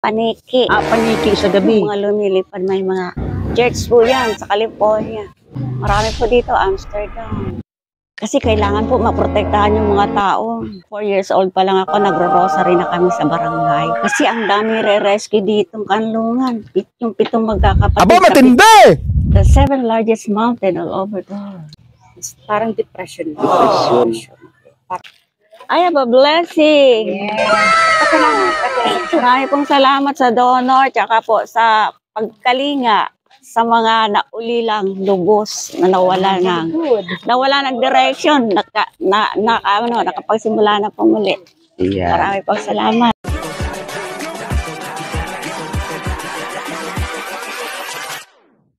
Paniki. Paniki sa gabi. Yung mga lumilipad, may mga church po yan sa California. Marami po dito, Amsterdam. Kasi kailangan po maprotektahan yung mga tao. 4 years old pa lang ako, nagro-rosary na kami sa barangay. Kasi ang dami re-rescue dito, kanlungan. Yung 7 magkakapatid. Aba, matindi! The 7th largest mountain all over the world. It's parang depression. I have a blessing. Yes. Marami pong salamat sa donor, tsaka po sa pagkalinga sa mga naulilang lubos na nawala ng direction, nakapagsimula na po muli. Yeah. Marami pong salamat.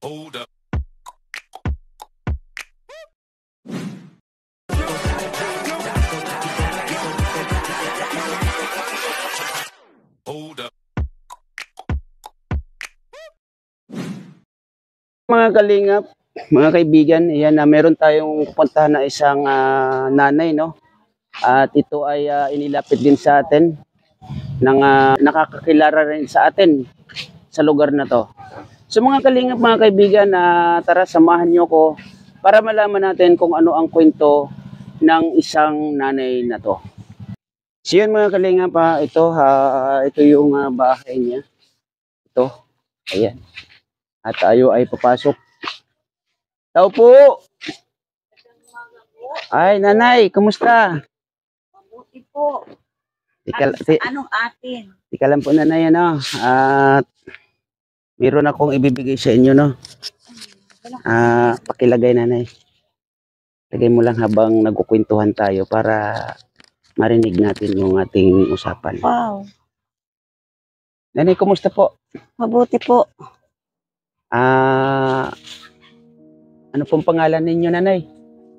Hold up. Hold up. Mga kalingap, mga kaibigan, ayan, meron tayong pupuntahan na isang nanay, no? At ito ay inilapit din sa atin ng nakakakilala rin sa atin sa lugar na to. So mga kalingap, mga kaibigan, tara samahan nyo ko para malaman natin kung ano ang kwento ng isang nanay na to. So yun mga kalingap, ito yung bahay niya. Ito, ayan. At tayo ay papasok. Tao po! Ay, nanay, kumusta? Mabuti po. Anong atin? Tika lang po, nanay, ano? At meron akong ibibigay sa inyo, no? Pakilagay, nanay. Lagay mo lang habang nagkukwentuhan tayo para marinig natin yung ating usapan. Wow. Nanay, kumusta po? Mabuti po. Ano pong pangalan ninyo, nanay?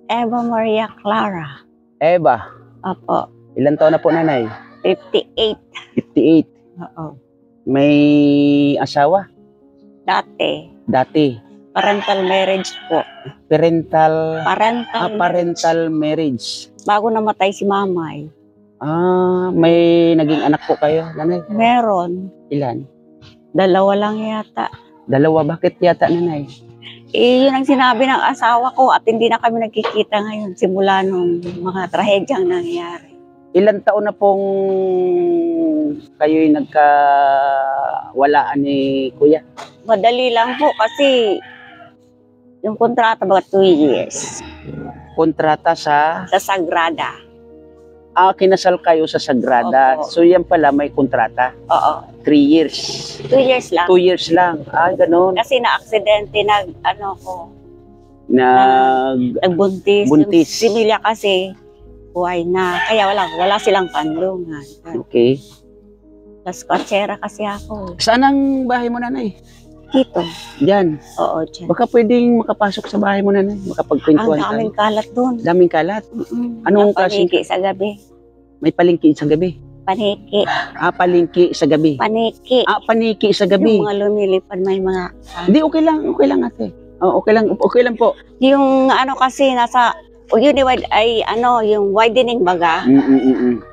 Eva Maria Clara. Eva. Opo. Ilan taon na po, nanay? 58. 58. Oo. May asawa? Dati. Parental marriage po. Parental marriage. Bago namatay si mamay. May naging anak po kayo, nanay? Meron. Ilan? 2 lang yata. 2, bakit yata, nanay? Yun ang sinabi ng asawa ko at hindi na kami nagkikita ngayon simula nung mga trahedyang nangyari. Ilan taon na pong kayo'y nagkawalaan ni kuya? Madali lang po kasi yung kontrata ba 2 years. Kontrata sa Sagrada. Kinasal kayo sa Sagrada. Opo. So yan pala may kontrata. Oo. 3 years. 2 years lang. 2 years lang. Ganun. Kasi na-aksidente nagbuntis. Buntis. Si Milia kasi buhay na. Kaya wala silang panlungan. Okay. Tapos kotsera kasi ako. Saan ang bahay mo, nanay? Dito. Diyan. Oo, dyan. Baka pwedeng makapasok sa bahay mo, nanay. Makapagkwentuhan Ang daming kalat doon. Daming kalat. Anong klaseng? Paniki sa gabi. May palengke sa gabi. Paniki. Palengke sa gabi. Paniki. Paniki sa gabi. Yung mga lumilipad, may mga... Hindi, okay lang ate. Okay lang po. Yung kasi nasa... yung widening baga.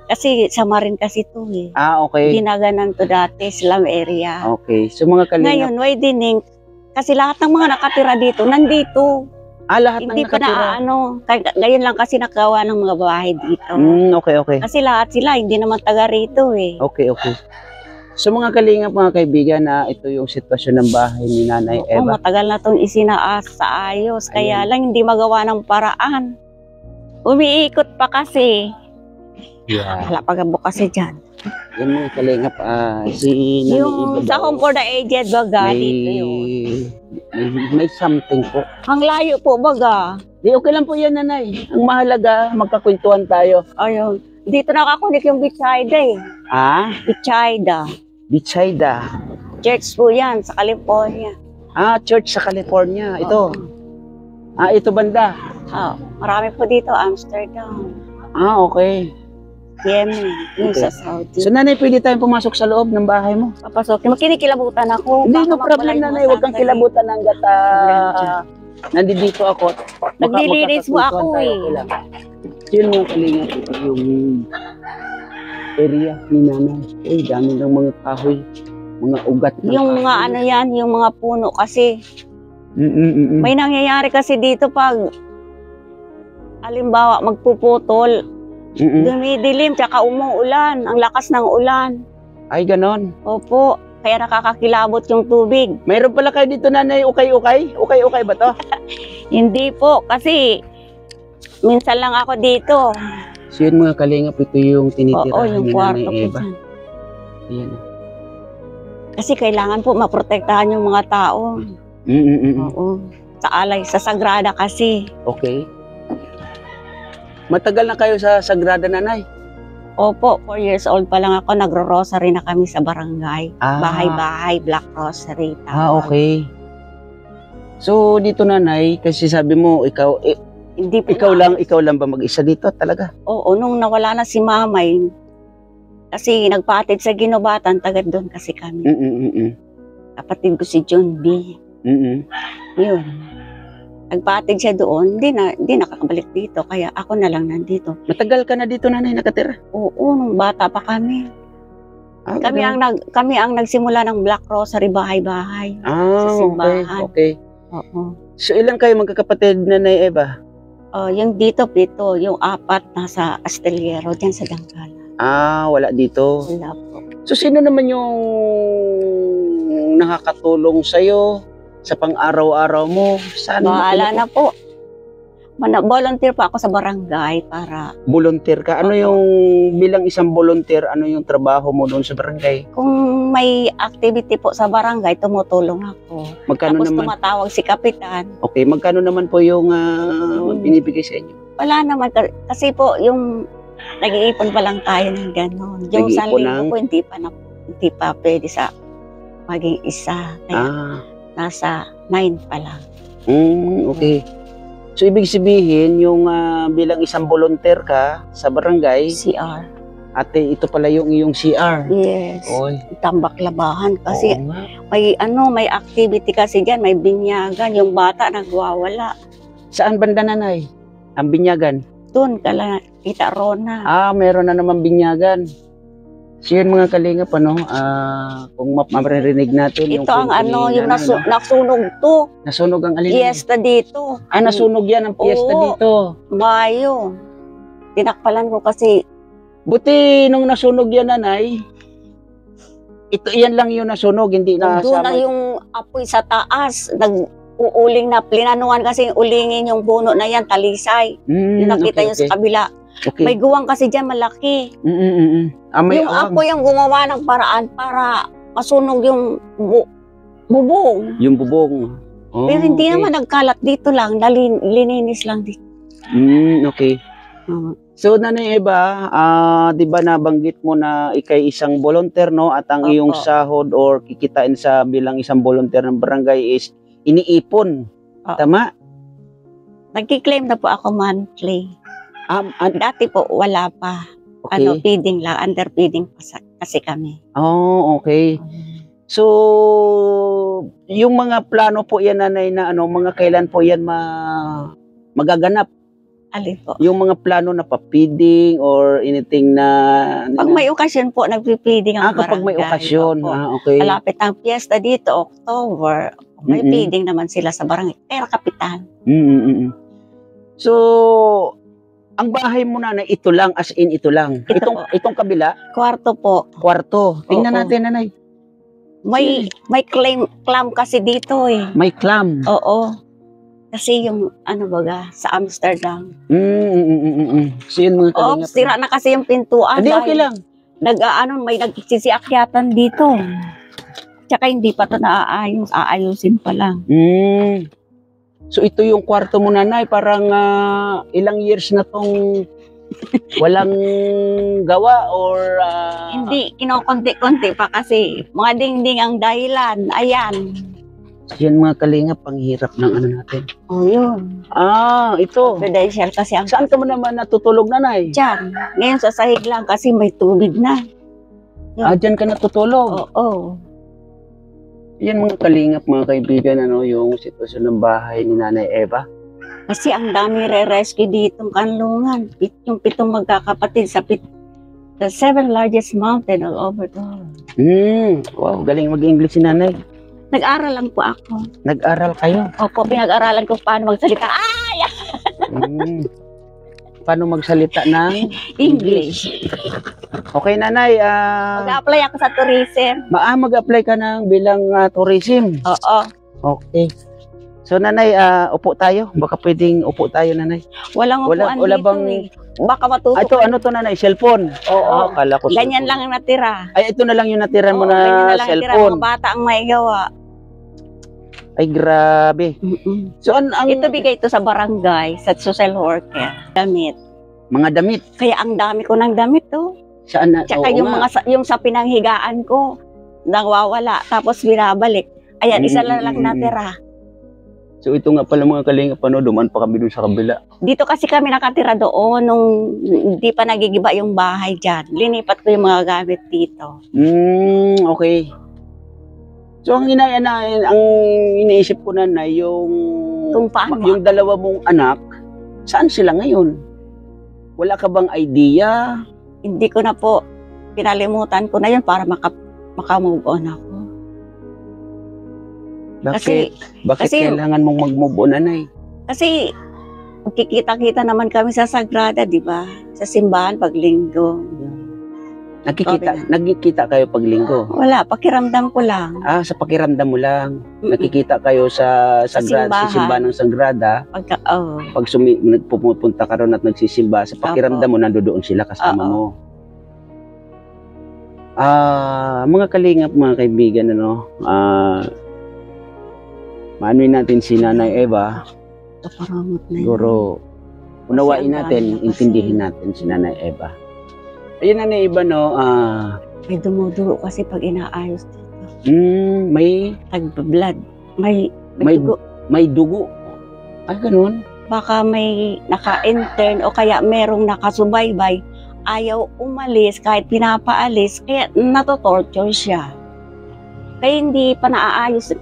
Kasi sa Marin kasi ito eh. Okay. Ginaganan to dati, slum area. Okay. So mga kalingap. Ngayon, widening. Kasi lahat ng mga nakatira dito, nandito. Lahat Hindi ng pa nakatira. ngayon lang kasi nakawa ng mga bahay dito. Okay. Kasi lahat sila, hindi naman taga rito eh. Okay. So mga kalingap, mga kaibigan, ito yung sitwasyon ng bahay ni Nanay Eva. Matagal na itong isinaas sa ayos. Kaya lang hindi magawa ng paraan. Umiikot pa kasi. Yeah. Wala pag-abok kasi dyan. Yan mga kalingap, si Nanay Eva Yung sa home for the aged baga, dito yun. May something po. Ang layo po baga. Di okay lang po yan, nanay. Ang mahalaga, magkakwentuhan tayo. Ayun. Dito nakakunik yung Bitchayda eh. Bitchayda. Church po yan sa California. Church sa California. Ito. Ito banda. Marami po dito, Amsterdam. Okay. Yemen, yung sa Saudi. So nanay, pwede tayong pumasok sa loob ng bahay mo? Papasok. Makinikilabutan ako. Hindi, no problem, nanay. Huwag kang kilabutan hanggat nandito ako. Naglilinis mo ako eh. Yun mga kalingap, ito yung area ni nanay. Dami ng mga kahoy. Mga ugat ng Yung mga kahoy. ano yan, yung mga puno kasi. Mm. May nangyayari kasi dito pag halimbawa magpuputol, dumidilim, tsaka umuulan, ang lakas ng ulan. Ay, ganon. Opo, kaya nakakakilabot yung tubig. Mayroon pala kayo dito, nanay, ukay-ukay? Ukay-ukay ba to? Hindi po, kasi minsan lang ako dito. So yun mga kalingap, ito yung Oo, tinitirahan yung ni kwarto Nanay ko Eva. dyan. Ayan. Kasi kailangan po maprotektahan yung mga tao. Oo. Sa alay, sa Sagrada kasi. Okay. Matagal na kayo sa Sagrada, nanay? Opo, 4 years old pa lang ako, nagro-rosary na kami sa barangay. Ah. Bahay-bahay, Black Rosary. Okay. So dito, nanay, kasi sabi mo Hindi po ikaw lang ba mag-isa dito talaga? Oo, nung nawala na si Mamay, kasi nagpatid sa Ginobatan, tagad doon kasi kami. Kapatid ko si John B. Yun. Nagpatid siya doon, hindi nakakabalik dito, kaya ako na lang nandito. Matagal ka na dito, nanay, nakatira? Oo, nung bata pa kami. Kami ang nagsimula ng Black Rosary bahay-bahay. sa simbahan. Okay. Oo. So ilang kayo magkakapatid, Nanay Eva? Yung dito, 7, yung 4 nasa Astillero, dyan sa Dangkala. Wala dito. Wala po. So sino naman yung nakakatulong sa'yo sa pang-araw-araw mo? Saan Bahala na po. Volunteer pa ako sa barangay para volunteer ka? Ano yung bilang isang volunteer, ano yung trabaho mo doon sa barangay? kung may activity po sa barangay, tumutulong ako. Magkano Tapos naman? tumatawag si Kapitan. Okay, magkano naman po yung binibigay sa inyo? Wala naman, kasi po yung nag-iipon pa lang tayo ng gano'n. Yung Nag-iipon 1,000 po, hindi pa pwede sa maging isa. Kaya nasa 9 pa lang. Okay. So ibig sabihin, yung bilang isang volunteer ka sa barangay, CR. ate, ito pala yung iyong CR. Yes. Oy. Tambak labahan kasi Oo nga. may activity kasi diyan, may binyagan, yung bata nagwawala. Saan banda, nanay? Ang binyagan? Doon kala Tita Rona. Meron na naman binyagan. So yun mga kalingap, kung maririnig natin Ito ang kwento ni yung nanay, no? nasunog to. Nasunog ang alin? Fiesta dito. Nasunog yan ang piyesta Oo. dito. Mayo. Tinakpalan ko kasi Buti nung nasunog yan, nanay, yan lang yung nasunog, hindi na doon na yung apoy sa taas. Nag-uuling na, plinanuhan kasi ulingin yung puno na yan, talisay. Yung nakita nyo sa kabila. Okay. May guwang kasi dyan malaki. May Yung apoy ang gumawa ng paraan para masunog yung bubong. yung bubong. Pero hindi naman nagkalat dito lang, lininis lang dito. Okay. So, Nanay Eva, di ba nabanggit mo na ikay isang volunteer, no? At ang Opo. iyong sahod or kikitain sa bilang isang volunteer ng barangay is iniipon. Oo. Tama? Nagkiklaim na po ako monthly. Dati po wala pa. Okay. Feeding lang, under feeding pa kasi kami. Okay. So, yung mga plano po yan, Nanay, na mga kailan po yan magaganap? Alin po? Yung mga plano na pa-feeding or anything na... Pag may okasyon po, nagpi-feeding ang barangay. kapag may okasyon. Opo. Okay. Malapit ang piyesta dito, October. May Mm-mm. feeding naman sila sa barangay. Pero kapitan. So, ang bahay mo na ito lang, as in ito lang. Ito po. Itong kabila, Kwarto po. kwarto. Tingnan Oo. natin, Nanay. May clam kasi dito eh. May clam. Oo. Kasi yung sa Amsterdam. So yun mga kalingap. Sira na kasi yung pintuan. Hindi, okay lang. May nagsisiakyatan dito. Tsaka hindi pa ito naaayos. Aayusin pa lang. So ito yung kwarto mo, Nanay. Parang ilang years na tong walang gawa or... Hindi, kinokonti-konti pa kasi. Mga dingding ang dahilan. Ayan. Yan mga kalingap, ang hirap ng natin. Yun. Ito. Credential kasi ang Saan ka mo naman natutulog, Nanay? dyan. Ngayon sa sahig lang kasi may tubig na. Dyan ka natutulog. Oo. Yan mga kalingap, mga kaibigan, yung sitwasyon ng bahay ni Nanay Eva. Kasi ang dami re-rescue ditong kanlungan. Yung 7 magkakapatid sa the 7th largest mountain all over the world. Wow, galing mag-English si nanay. Nag-aral lang po ako. Nag-aral kayo. Opo, pinag-aralan ko paano magsalita. Ay! Mm. Paano magsalita ng English. Okay, nanay. Mag-apply ako sa tourism. Mag-apply ka ng bilang tourism. Oo. Okay. So, nanay, upo tayo. Baka pwedeng upo tayo, nanay. Walang upuan Wala dito bang- eh. Baka matutok. Ito, ano to, nanay? Cellphone. Oo. Kala ko Ganyan cellphone. lang ang natira. Ay, ito na lang yung natira mo Oo, ganyan na lang natira. cellphone. Mga bata ang maigawa. Ay, grabe. So, ang Ito bigay ito sa barangay, sa social worker. Damit. mga damit. Kaya ang dami ko ng damit to. Saan na? Tsaka Oo yung nga. yung sa pinanghigaan ko, nawawala. Tapos binabalik. Ayan, isa lang natira. So, ito nga pala mga kalinga, duman pa kami dun sa kabila. Dito kasi kami nakatira doon nung hindi pa nagigiba yung bahay dyan. Linipat ko yung mga gamit dito. Okay. So, ang iniisip ko, nanay, Kung paano. yung dalawa mong anak, saan sila ngayon? Wala ka bang idea? Hindi ko na po, pinalimutan ko na yun para makamove on ako. Bakit kasi- kailangan mong mag-move on, nanay? Kasi magkikita-kita naman kami sa Sagrada, di ba? Sa simbahan pag linggo. Nagkikita kayo pag linggo? Wala, pakiramdam ko lang. Sa pakiramdam mo lang. Nakikita kayo sa simbahan ng Sagrada. Pag nagpupunta ka ron at nagsisimba, sa pakiramdam mo, nandoon sila kasama mo. Mga kalingap, mga kaibigan, maanuin natin si Nanay Eva. Kaparamot na yun. Siguro, unawain Kasi ang natin, dami na kasi. intindihin natin si Nanay Eva. Ayun, Nanay Eva, May dumudugo kasi pag inaayos dito. may Tag-blood. May May- dugo. may dugo. Ay, ganun. Baka may naka-intern o kaya merong nakasubaybay. Ayaw umalis kahit pinapaalis. Kaya natotorture siya. Kaya hindi pa naaayos.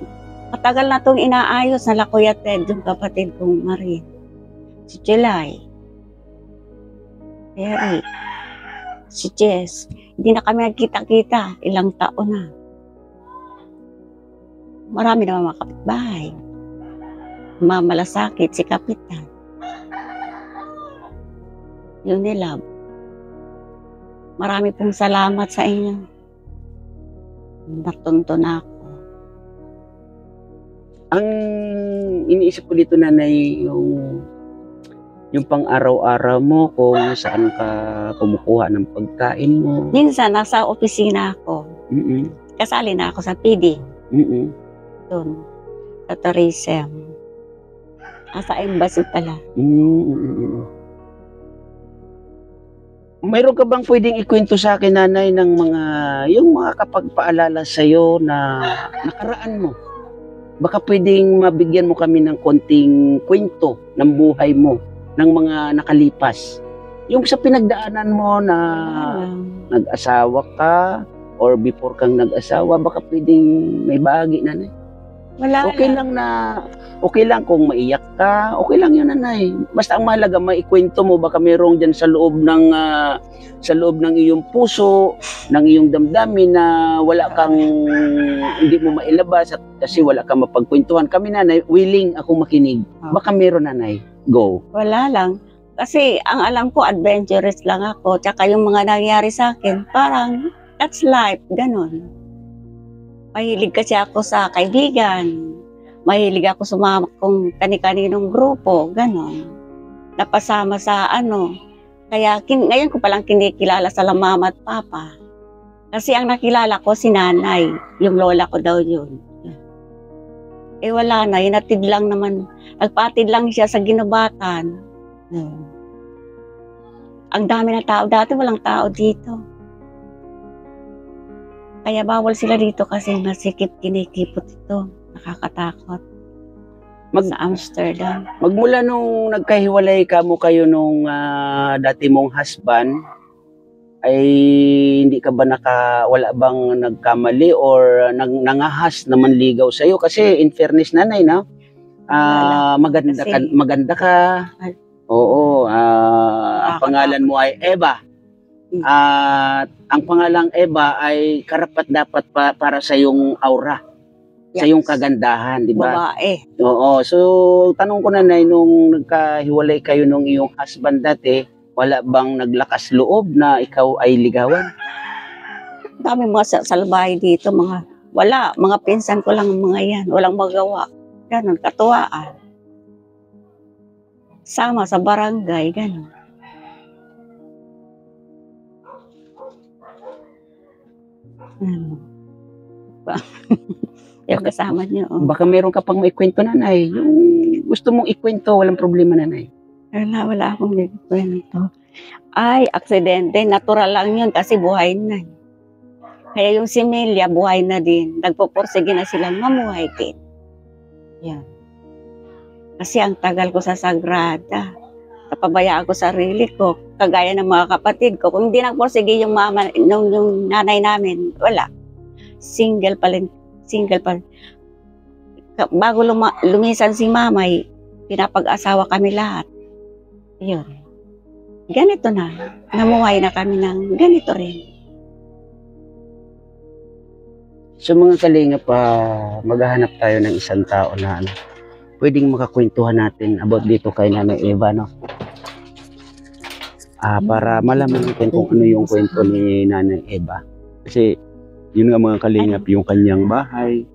Matagal na itong inaayos na Kuya Ted, yung kapatid kong Marie. Si July. Eric. Si Jess. Hindi na kami nagkita-kita. Ilang taon na. Marami naman mga kapitbahay. Mamalasakit si Kapitan. Yun nila. Marami pong salamat sa inyo. Natunto na ako. Ang iniisip ko dito, Nanay, yung pang-araw-araw mo, kung saan ka kumukuha ng pagkain mo. Minsan, nasa opisina ako. Kasali na ako sa PD. Doon. Sa tourism. Sa embassy pala. Mayroon ka bang pwedeng ikwento sa akin, Nanay, ng yung mga kapagpaalala sa'yo na nakaraan mo? Baka pwedeng mabigyan mo kami ng konting kwento ng buhay mo, ng mga nakalipas. Yung sa pinagdaanan mo na nag-asawa ka or before kang nag-asawa, baka pwedeng may bahagi, Nanay. Wala Okay lang kung maiyak ka, okay lang yun, Nanay. Basta ang mahalaga, maikwento mo, baka mayroong dyan sa loob ng iyong puso, ng iyong damdamin na wala kang, hindi mo mailabas at kasi wala kang mapagkwentuhan. Kami, Nanay, willing akong makinig. Baka meron, Nanay. Go. Wala lang. Kasi ang alam ko, adventurous lang ako. Tsaka yung mga nangyari sa akin, parang that's life. Ganon. Mahilig kasi ako sa kaibigan. Mahilig ako sumama kung kani-kaninong grupo. Ganon. Napasama sa Kaya ngayon ko palang kinikilala sa mama at papa. Kasi ang nakilala ko si nanay. Yung lola ko daw yun. Eh wala na. Hinatid lang naman. Nagpatid lang siya sa ginubatan. Ang dami na tao. Dati walang tao dito. Kaya bawal sila dito kasi masikip kinikipot ito. Nakakatakot. Sa Amsterdam. Magmula nung nagkahiwalay kayo nung dati mong husband, ay hindi ka ba wala bang nagkamali or nangahas na manligaw sa'yo? Kasi in fairness, Nanay, na maganda ka. Oo, ang pangalan mo ay Eva. At ang pangalang Eva ay karapat-dapat para sa yung aura, sa yung kagandahan, di ba? Babae. Oo. So, tanong ko nanay, nung nagkahiwalay kayo nung iyong husband dati, wala bang naglakas loob na ikaw ay ligawan? Dami mga salbahe dito, mga pinsan ko lang mga yan, walang magawa. Ganon, katuwaan. Sama sa barangay, ganon. Yung kasama niyo. Oh. Baka meron ka pang maikwento nanay. Yung gusto mong ikwento, walang problema nanay. Wala akong nagkwento. Ay, aksidente. Natural lang yun kasi buhay na. Kaya yung si Melia, buhay na din. Nagpupursige na silang mamuhay din. Yan. Kasi ang tagal ko sa Sagrada. Napabayaan ko sarili ko. Kagaya ng mga kapatid ko. Kung hindi nagpursige yung mama, yung nanay namin, wala. Single pa rin. Bago lumisan si mamay, pinapag-asawa kami lahat. Yun. Ganito na. Namuhay na kami ng ganito rin. So mga kalinga pa, maghahanap tayo ng isang tao na pwedeng makakwentuhan natin about dito kay Nanay Eva, no? Para malaman natin kung ano yung kwento ni Nanay Eva. Kasi yun nga mga kalingap, yung kanyang bahay,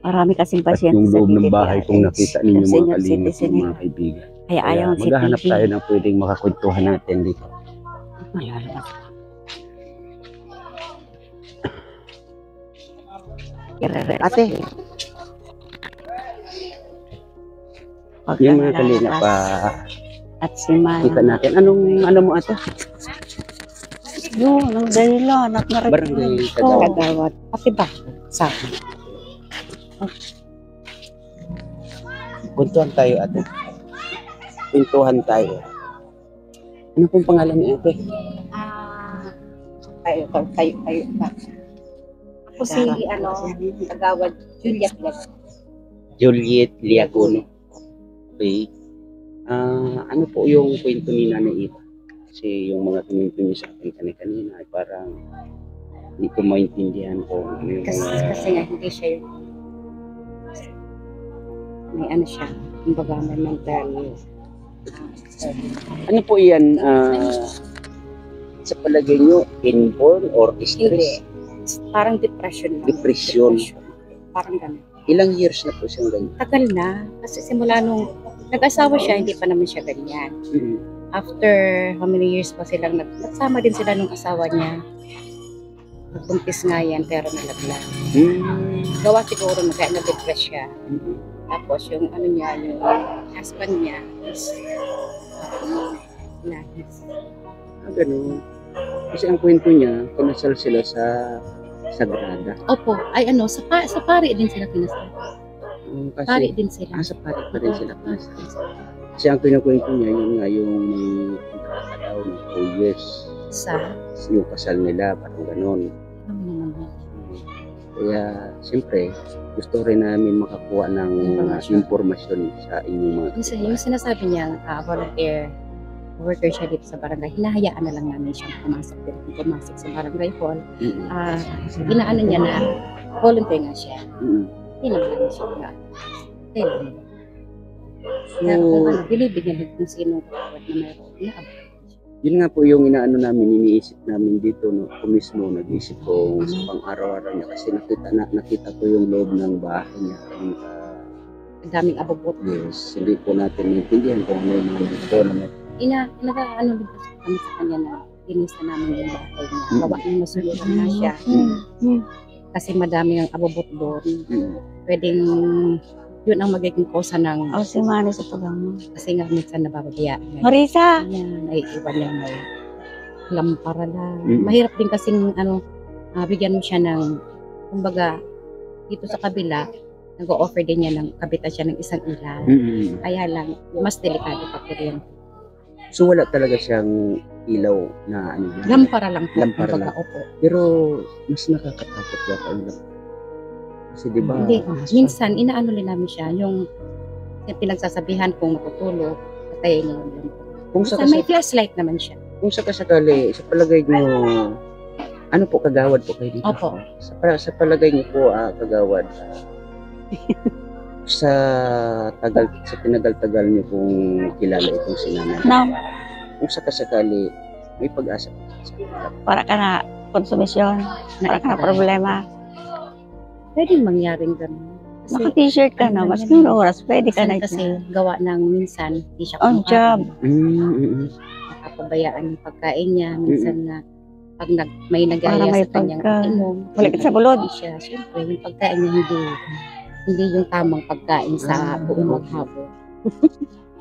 Marami kasing at pasyente yung sa loob ng DTRH. bahay kung nakita ninyo mga Senior kalingap, citizen yung eh. mga kaibigan. Kaya ayaw Kaya si maghahanap TV. tayo ng pwedeng makakwentuhan natin dito. Malalabas. Ate, yung mga kalingap pa, at si Man. kita natin. Ano mo ate? Yun, ang dahilan. At narin. Barangay Oo. Kagawad. Kagawad. Pati ba? Sa akin. Kwentuhan tayo ate. Kwentuhan tayo. Ano pong pangalan ni ate? Tayo pa. Ako si, Kagawad, Julia Pilat. Juliet Liagono. Okay. Ano po yung kwento ni Nanay Eva? Kasi yung mga kinuwento niyo sa akin kanina ay parang hindi ko maintindihan kung ano yung Kasi nga, hindi siya yung may ano siya, kumbaga may mental. Ano po yan? Sa palagay nyo, inborn or stress? Hindi. Parang depression lang. Depression. Parang gano'n. Ilang years na po siyang ganyan? Tagal na. Kasi simula nung nag-asawa siya, hindi pa naman siya ganyan. Mm-hmm. After how many years pa silang nagsama din sila nung asawa niya. Nagbuntis nga yan, pero nalaglag. Gawa siguro na kaya na-depress siya. Tapos yung ano niya, yung husband niya is nahis. Ganun. Kasi ang kwento niya, kinasal sila sa Sagrada. Opo, ay ano, sa pari din sila kinasal. Kasi, Pari din sila. sa pari pa rin sila kinasal. Kasi ang kinukwento niya, yun nga yung may daw ng 2 years. Yung kasal nila, parang ganun. Kaya, siyempre, gusto rin namin makakuha ng impormasyon sa inyong mga Yung sinasabi niya, volunteer worker siya dito sa barangay, hinahayaan na lang namin siya pumasok sa barangay hall. Inaano niya na volunteer nga siya. Hindi naman namin siya nga. Pero kung ano, binibigyan din kung sino na meron na yun nga po yung inaano namin, iniisip namin dito, no, ako mismo nag-isip ko sa pang-araw-araw niya kasi nakita ko yung loob ng bahay niya. ang daming abobot. Yes, hindi po natin maintindihan kung ano yung mga nito na Naka-ano din kasi kami sa kanya na pinisa namin yung bahay niya. Gawa ng masulitan na siya. Kasi madami ang abobot doon. Pwedeng yun ang magiging kosa ng Si Manny sa pagamo. kasi nga minsan nababayaan. Marisa! Yan, ay iwan niya may lampara lang. Mahirap din kasi bigyan mo siya ng, kumbaga, dito sa kabila, nag-o-offer din niya ng, kabitan siya ng isang ilaw. Kaya lang, mas delikado pa po rin. So wala talaga siyang ilaw na ano. Lampara lang po. Lampara lang. Opo. Pero mas nakakatakot yata yung lampara. Kasi di ba? Hindi, minsan, inaano rin namin siya, yung pinagsasabihan kung matutulog, patayin niya yung lampara. Kung sa Minsan, may flashlight naman siya. Kung sakasakali, sa palagay nyo, ano po, kagawad po kayo dito? Opo. Sa palagay nyo po, kagawad, sa tinagal-tagal nyo pong kilala itong si Nanay. No, Kung sakasakali, may pag-asa po. para ka na konsumisyon, para ka na problema. Pwedeng mangyaring ganun. Kasi, Naka-t-shirt ka na, mas ng oras, pwede ka na kasi gawa ng minsan, hindi siya on job. Nakapabayaan yung pagkain niya. Minsan nga, pag may Para nagaya may sa kanyang pagka- inom, Balik sa bulod. hindi siya. Siyempre, yung pagkain niya hindi yung tamang pagkain sa buong maghapon.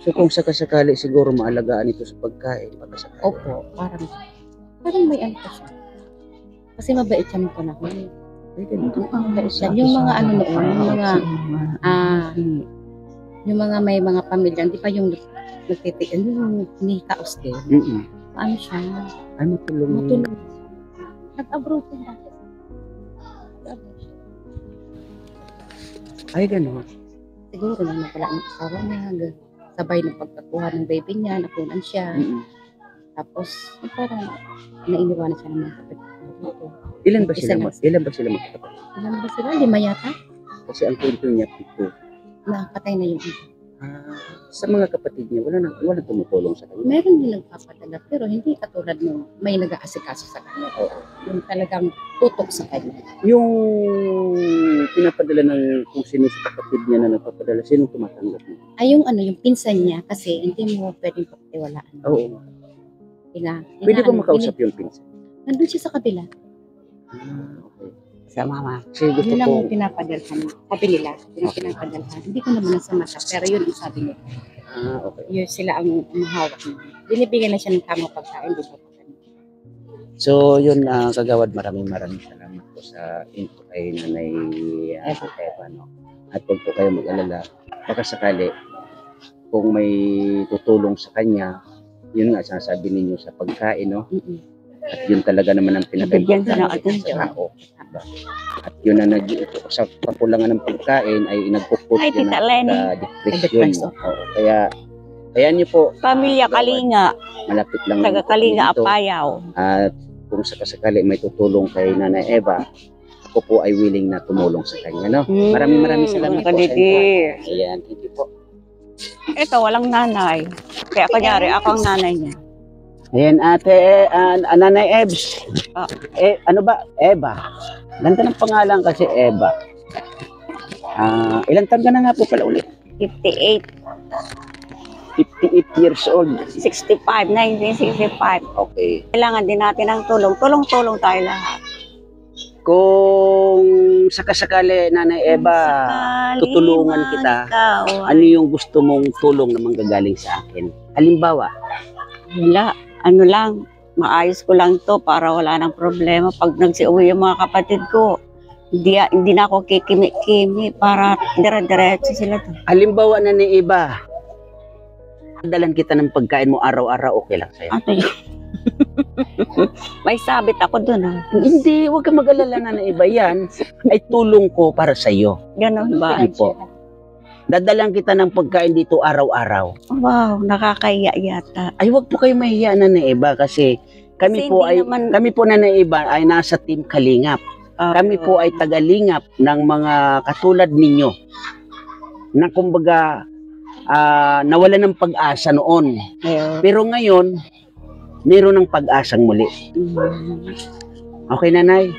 So kung sakasakali, siguro maalagaan ito sa pagkain. Pagkasakali. Opo, parang may ano pa siya. Kasi mabait siya ng panahon. Ay, ganito. Mabait siya. Yung mga ano noon, yung mga may mga pamilya, hindi pa yung nagtitigan, yung hinihikaos din. Ano siya? Ay, matulong. Matulog. Nag-abroad din dati. Nag-abroad siya. Ay, gano'n. Siguro na nawala ang asawa niya, sabay ng pagkakuha ng baby niya, nakunan siya. Tapos, parang nainiwanan siya ng mga kapatid. Ilan ba Isa sila? lang. Ilan ba sila magkakapatid? Ilan ba sila? 5 yata? Kasi ang kwento niya, 7. Nakapatay na yung isa. Sa mga kapatid niya, wala tumutulong sa kanya. Meron din nagpapadala, pero hindi katulad nung may nag-aasikaso sa kanya. Yung talagang tutok sa kanya. Yung pinapadala ng kung sino sa kapatid niya na nagpapadala, sino tumatanggap niya? Ay, yung yung pinsan niya, kasi hindi mo pwedeng pagtiwalaan. Oo. Pwede Pwede ba makausap yung pinsan? Nandun siya sa kabila. Okay. Sa mama. Kasi gusto Yun ko, ang pinapadalhan. Sabi nila, yun ang pinapadalhan. Hindi ko naman nasa mata, pero yun ang sabi nila. okay. Yun sila ang umahawak niya. Binibigyan na siya ng tamang pagkain. Di ba? So, yun, kagawad, maraming salamat po sa info kay Nanay Eva, no? At huwag po kayo mag-alala, baka sakali, kung may tutulong sa kanya, yun nga, sinasabi ninyo sa pagkain, no? At yun talaga naman ang Bigyan ka ng pinaka atensyon. sa tao. Diba? At yun ang sa kakulangan ng pagkain ay nagpuput Ay, yun Tita ng Lenny. depression. Oo, kaya nyo po, Pamilya Kalinga, malapit lang taga Kalinga, dito. Apayaw. At kung sakasakali may tutulong kay Nanay Eva, ako po ay willing na tumulong sa kanya. No? Maraming salamat po. Kadidir. Ayan, thank you po. Ito, walang nanay. Kaya kunyari, ako ang nanay niya. Ayan, ate, Nanay Ebs. Ah. Ano ba? Eva. Ganda ng pangalan kasi Eva. Ilang taon ka na nga po pala ulit? 58, 58 years old. 65, 1965. Okay. Kailangan din natin ng tulong. Tulong-tulong tayo lahat. Kung sakasakali, Nanay Eva, tutulungan kita, ano yung gusto mong tulong na manggagaling sa akin? Halimbawa, Wala. Ano lang, maayos ko lang to para wala nang problema. Pag nagsiuwi yung mga kapatid ko, hindi na ako kikimi-kimi para dire-diretso sila to. halimbawa na ni Eva, dalan kita ng pagkain mo araw-araw, okay lang sa'yo? Ano yun? May sabit ako dun ha. Hindi, huwag kang mag-alala na Eva. Yan ay tulong ko para sa'yo. Ganon ba? Hindi po. Dadalan kita ng pagkain dito araw-araw. Wow, nakakahiya yata. Ay, huwag po kayo mahiya na Eva kasi kami Kasi po hindi ay naman- kami po na Eva ay nasa Team Kalingap. Kami po ay tagalingap ng mga katulad ninyo na kumbaga nawala ng pag-asa noon. Ayun. Pero ngayon, meron ng pag-asang muli. Okay, Nanay?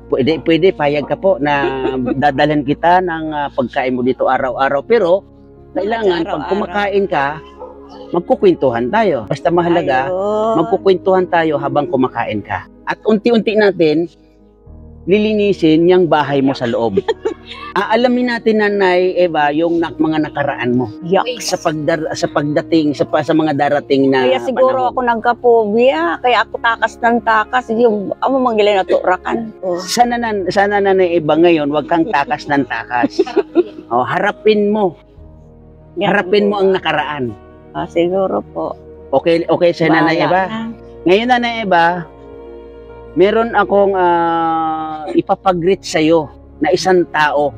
Pwede, payag ka po na dadalhan kita ng pagkain mo dito araw-araw. Pero, kailangan, pag Araw-araw. kumakain ka, magkukwentuhan tayo. Basta mahalaga, Ayun. magkukwentuhan tayo habang kumakain ka. At unti-unti natin, lilinisin yung bahay mo sa loob. Aalamin natin, Nanay Eva, yung mga nakaraan mo Yuck. sa pagdating sa mga darating na Kaya siguro panahon. ako nagka-phobia. Kaya ako takas ng takas. Yung amo manggilay na turakan ko. Sana Nanay Eva ngayon, wag kang takas ng takas. Harapin mo. Harapin mo ang nakaraan. Siguro po. Okay sa Nanay Bahala Eva? na. Ngayon, Nanay Eva, meron akong ipapag-greet sa'yo na isang tao.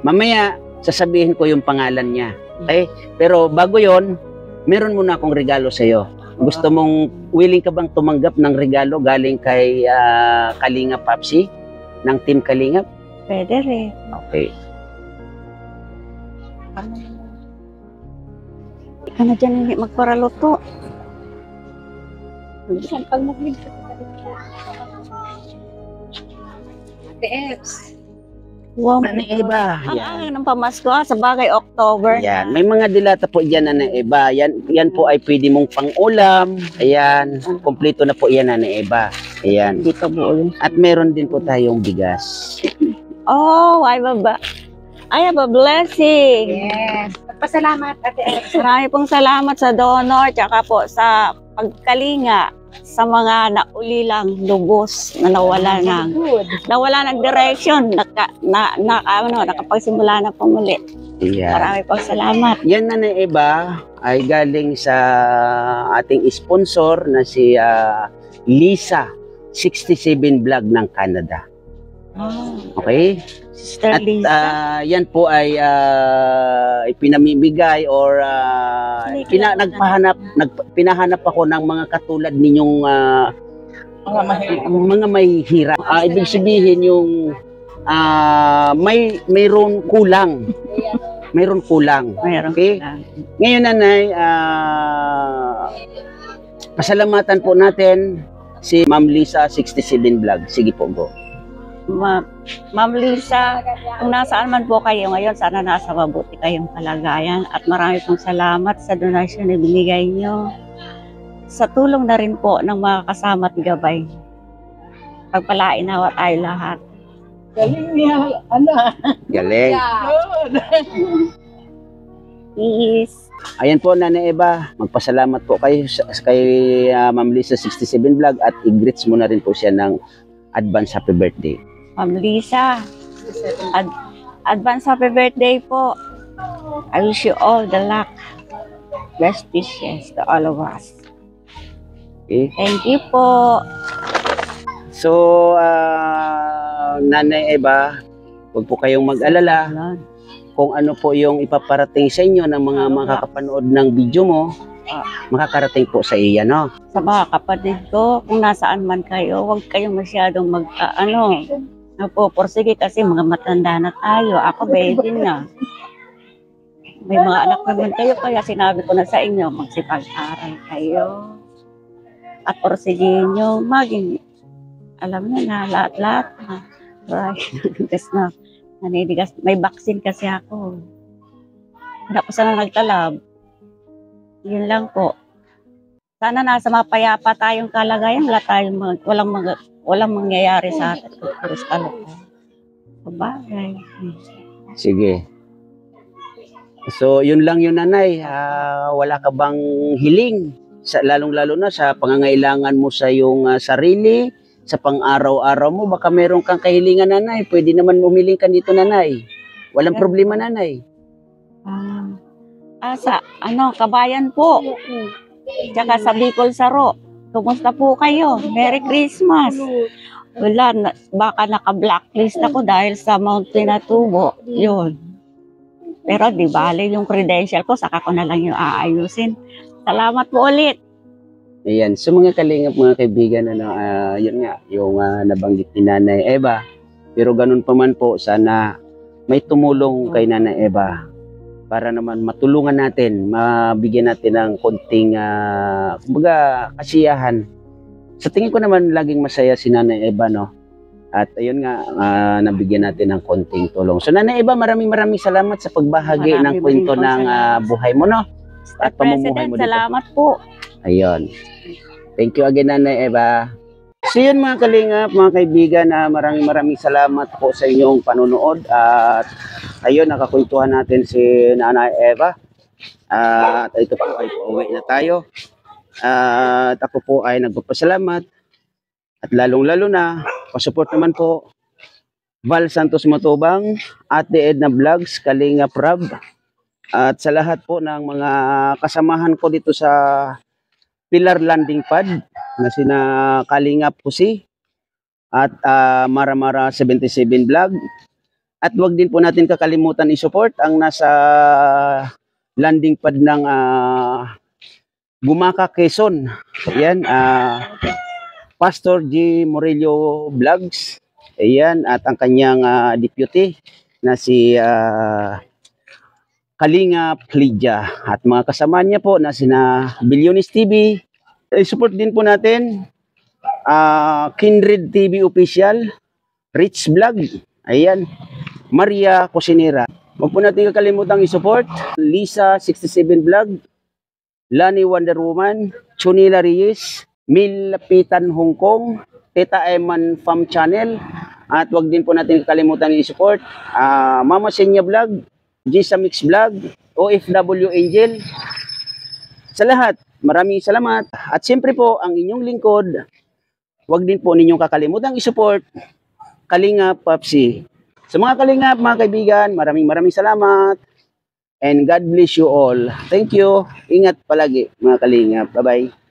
Mamaya, sasabihin ko yung pangalan niya. Okay? Pero bago yon, meron muna akong regalo sa'yo. Gusto mong, willing ka bang tumanggap ng regalo galing kay Kalinga Papsi ng Team Kalingap? Pwede rin. Okay. Ika na dyan hindi magparaluto. Saan pag mag-live Ate Eps. Wow. Nanay Eva. Ang Yan. angin ng pamasko, sa bagay October. Yan. May mga dilata po dyan, Nanay Eva. Yan po ay pwede mong pang-ulam. Ayan. Kompleto na po yan, Nanay Eva. Ayan. Hindi pa buo yun. At meron din po tayong bigas. Oh, I have a blessing. Yes. Magpasalamat, Ate Eps. Marami pong salamat sa donor, tsaka po sa pagkalinga sa mga naulilang lubos na nawala ng direction, nakapagsimula na po muli. Ayan. Marami pong salamat. Yan, Nanay Eva, ay galing sa ating sponsor na si Lisa 67 Vlog ng Canada. Okay? Sister At Lisa. yan po ay ipinamimigay or pinahanap ako ng mga katulad ninyong mga may hirap. Ibig sabihin yung mayroon kulang. Mayroon kulang. Mayroon Okay? lang. Ngayon, Nanay, pasalamatan po natin si Ma'am Lisa 67 Vlog. Sige po, go. Ma'am Lisa, kung nasaan man po kayo ngayon, sana nasa mabuti kayong kalagayan at marami pong salamat sa donasyon na binigay nyo. Sa tulong na rin po ng mga kasama at gabay. Pagpalain nawa tayo lahat. Galing niya, ano? Galing. Peace. Ayan po, Nanay Eva, magpasalamat po kayo kay Ma'am Lisa 67 Vlog at i-greets mo na rin po siya ng advance happy birthday. Ma'am Lisa, advance happy birthday po. I wish you all the luck. Best wishes to all of us. Okay? Thank you po. So, Nanay Eva, huwag po kayong mag-alala kung ano po yung ipaparating sa inyo ng mga makakapanood ng video mo, makakarating po sa iya, no? Sa mga kapatid ko, kung nasaan man kayo, huwag kayong masyadong napupursige kasi mga matanda na tayo. Ako, baby na. May mga anak naman kayo, kaya sinabi ko na sa inyo, magsipag-aral kayo. At porsigihin nyo, maging, alam nyo na, lahat-lahat. Right. Naninigas. May vaccine kasi ako. Hindi po sana nagtalab. Yun lang po. Sana nasa mapayapa tayong kalagayan. Walang mangyayari sa atin. Puros kalagayan. Sabagay. Sige. So, yun lang yun, Nanay. Wala ka bang hiling? Lalong-lalo na sa pangangailangan mo sa iyong sarili, sa pang-araw-araw mo, baka meron kang kahilingan, Nanay. Pwede naman umiling ka dito, Nanay. Walang problema, Nanay. Sa Kabayan po. Tsaka sa Bicol Saro. Kumusta po kayo? Merry Christmas. Wala, baka naka-blacklist ako dahil sa Mount Pinatubo. Yun. Pero di bale yung credential ko, saka ko na lang yung aayusin. Salamat po ulit. Ayan, so mga kalingap, mga kaibigan, yun nga, yung nabanggit ni Nanay Eva. Pero ganun pa man po, sana may tumulong kay Nanay Eva para naman matulungan natin, mabigyan natin ng konting, kumbaga, kasiyahan. Sa tingin ko naman, laging masaya si Nanay Eva, no? At ayun nga, nabigyan natin ng konting tulong. So Nanay Eva, maraming salamat sa pagbahagi ng kwento ng buhay mo, no? At pamumuhay mo dito. Salamat po. Ayun. Thank you again, Nanay Eva. So yun, mga kalingap, mga kaibigan, maraming salamat po sa inyong panonood. At ayun, nakakwentuhan natin si Nanay Eva. At ito po ay pauwi na tayo. At ako po ay nagpapasalamat. At lalong-lalo na, pasupport naman po Val Santos Matubang, Ate Edna Vlogs, Kalingap Rab. At sa lahat po ng mga kasamahan ko dito sa Pilar Landing Pad na sina Kalingap Pusi at Maramara 77 Vlog. At wag din po natin kakalimutan i-support ang nasa landing pad ng Gumaka, Quezon. Ayan, Pastor G. Morello Vlogs. Ayan, at ang kanyang deputy na si Kalingap Lydia. At mga kasama niya po na sina Billionis TV. I-support din po natin Kindred TV Official, Rich Vlog. Ayan, Maria Cosinera. Huwag po natin kakalimutang i-support Lisa 67 Vlog, Lani Wonder Woman, Chunila Reyes, Mil Lapitan Hong Kong, Teta Eman Farm Channel, at wag din po natin kakalimutan i-support Mama Senya Vlog, Gisa Mix Vlog, OFW Angel. Sa lahat, maraming salamat. At siyempre po, ang inyong lingkod, wag din po ninyong kakalimutan i-support Kalingap Papsi. Sa mga Kalingap, mga kaibigan, maraming salamat. And God bless you all. Thank you. Ingat palagi, mga Kalingap. Bye-bye.